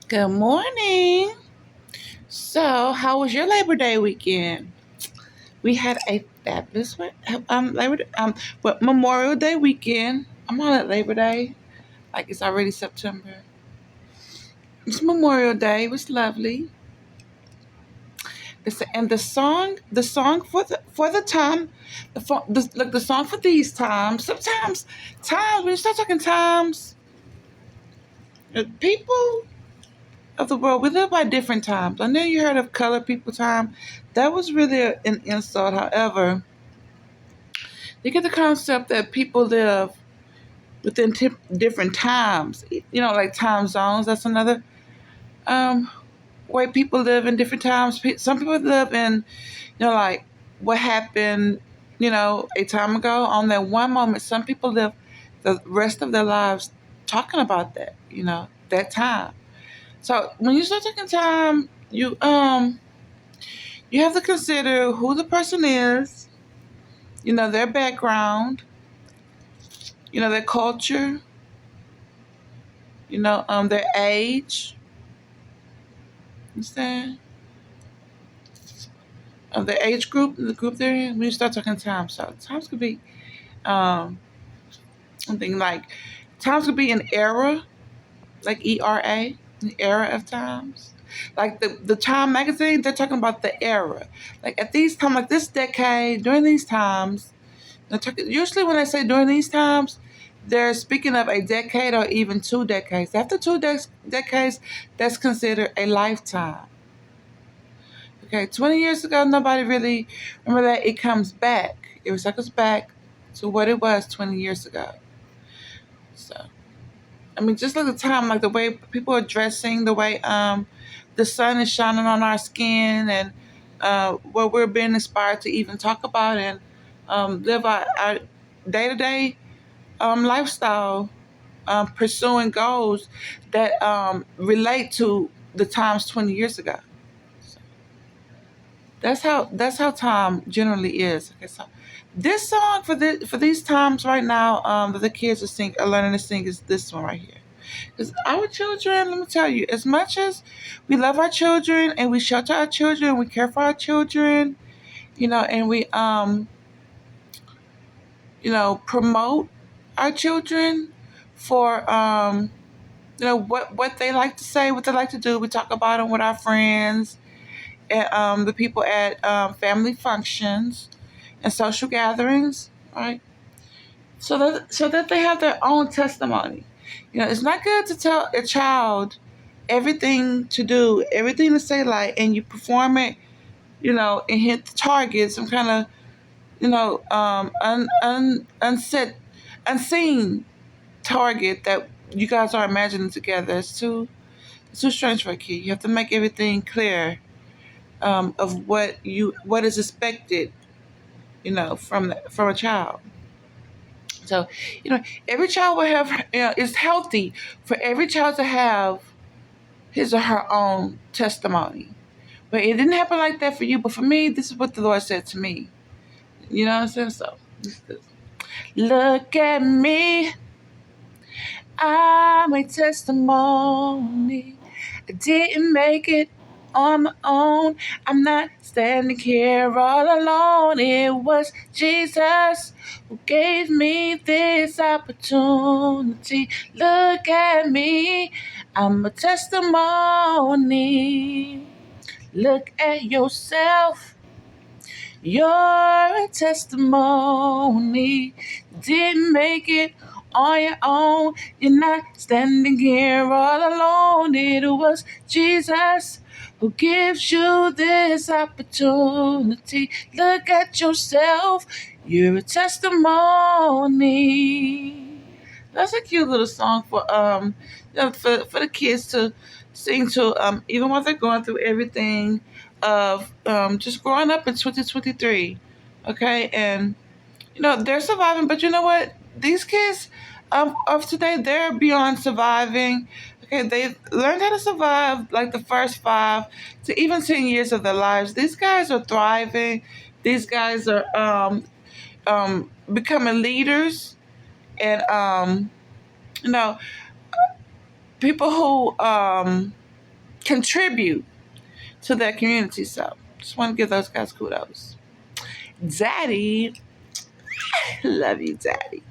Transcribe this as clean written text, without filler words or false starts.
Good morning. So, how was your Labor Day weekend? We had a fabulous Memorial Day weekend. I'm on at Labor Day, like it's already September. It's Memorial Day. It was lovely. And the song for the time, the song for these times. Sometimes, times when you start talking times, people of the world, we live by different times. I know you heard of colored people time. That was really an insult. However, you get the concept that people live within different times. Like time zones. That's another um, way people live in different times. Some people live in, like what happened, a time ago on that one moment. Some people live the rest of their lives talking about that, that time. So when you start taking time, you have to consider who the person is, their background, their culture, their age. Understand? Their age group, the group they're in. When you start talking time, so times could be something like times could be an era, like ERA, an era of times. Like the Time magazine, they're talking about the era. Like at these times, like this decade, during these times, usually when I say during these times, they're speaking of a decade or even 2 decades. After decades, that's considered a lifetime. Okay, 20 years ago, nobody really remember that it comes back. It cycles back to what it was 20 years ago. So, I mean, just look at the time, like the way people are dressing, the way the sun is shining on our skin, and what we're being inspired to even talk about and live our day-to-day lifestyle, pursuing goals that relate to the times 20 years ago. So that's how time generally is. Okay, so this song for these times right now that the kids are learning to sing is this one right here. Because our children, let me tell you, as much as we love our children and we shelter our children, we care for our children, and we promote our children for what they like to say, what they like to do. We talk about them with our friends and the people at family functions and social gatherings, right? So that they have their own testimony. It's not good to tell a child everything to do, everything to say, like, and you perform it, and hit the target, some kind of, unset, unseen target that you guys are imagining together. It's too strange for a kid. You have to make everything clear, of what is expected, from a child. So, every child will have, it's healthy for every child to have his or her own testimony. But it didn't happen like that for you. But for me, this is what the Lord said to me. You know what I'm saying? So, look at me. I'm a testimony. I didn't make it on my own. I'm not standing here all alone. It was Jesus who gave me this opportunity. Look at me. I'm a testimony. Look at yourself. You're a testimony. Didn't make it on your own. You're not standing here all alone. It was Jesus who gives you this opportunity. Look at yourself. You're a testimony. That's a cute little song for the kids to sing to, even while they're going through everything of just growing up in 2023. Okay, and they're surviving, but you know what? These kids of today, they're beyond surviving. Okay, they learned how to survive like the first 5 to even 10 years of their lives. These guys are thriving. These guys are becoming leaders, and you know people who contribute to their community. So just want to give those guys kudos. Daddy, love you, Daddy.